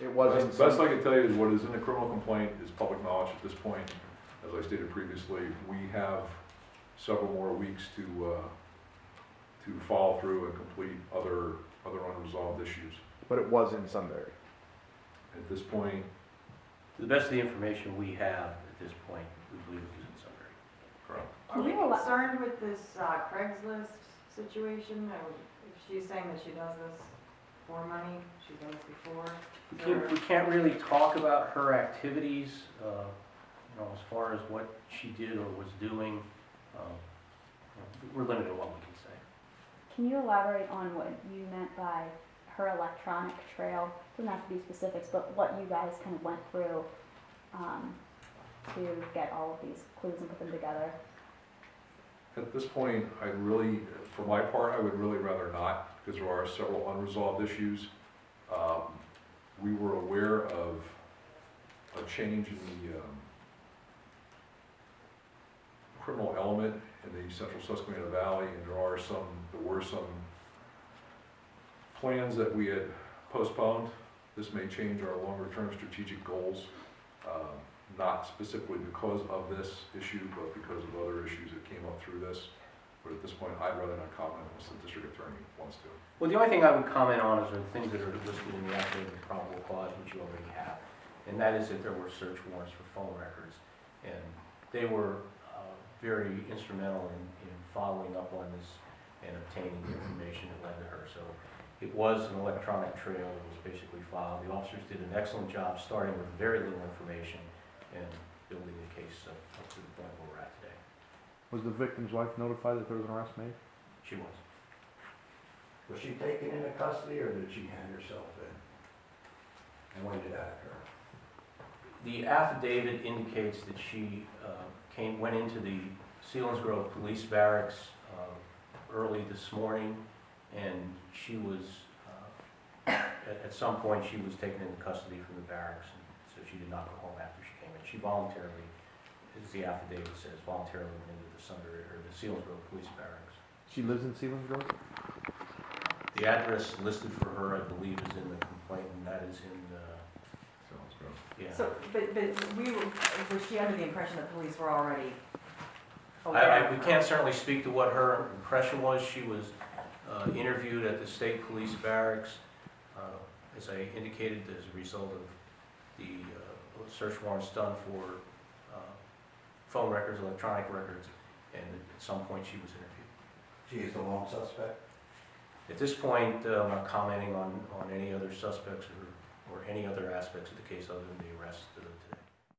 It wasn't. Best I can tell you is what is in the criminal complaint is public knowledge at this point. As I stated previously, we have several more weeks to follow through and complete other unresolved issues. But it was in Sunbury. At this point, To the best of the information we have at this point, we believe it was in Sunbury. correct. Are we concerned with this Craigslist situation? If she's saying that she does this for money, she's done this before? We can't really talk about her activities, as far as what she did or was doing. We're limited in what we can say. Can you elaborate on what you meant by her electronic trail? Doesn't have to be specifics, but what you guys kind of went through to get all of these clues and put them together. At this point, for my part, I would really rather not, because there are several unresolved issues. We were aware of a change in the criminal element in the central Susquehanna Valley, and there were some plans that we had postponed. This may change our longer-term strategic goals, not specifically because of this issue, but because of other issues that came up through this. But at this point, I'd rather not comment unless the district attorney wants to. Well, the only thing I would comment on is the things that are listed in the affidavit of probable cause, which you already have. And that is that there were search warrants for phone records. And they were very instrumental in following up on this and obtaining the information that led to her. So it was an electronic trail that was basically filed. The officers did an excellent job starting with very little information and building the case up to the point where we're at today. Was the victim's wife notified that there was an arrest made? She was. Was she taken into custody or did she hand herself in? And when did that occur? The affidavit indicates that she went into the Selinsgrove Police Barracks early this morning, and she was, at some point, she was taken into custody from the barracks, and so she did not go home after she came in. She voluntarily, as the affidavit says, voluntarily went into the Selinsgrove Police Barracks. She lives in Selinsgrove? The address listed for her, I believe, is in the complaint, and that is in the, Sounds good. yeah. So, but was she under the impression that police were already aware? We can't certainly speak to what her impression was. She was interviewed at the state police barracks, as I indicated, as a result of the search warrants done for phone records, electronic records, and at some point she was interviewed. She is the lone suspect? At this point, I'm not commenting on any other suspects or any other aspects of the case other than the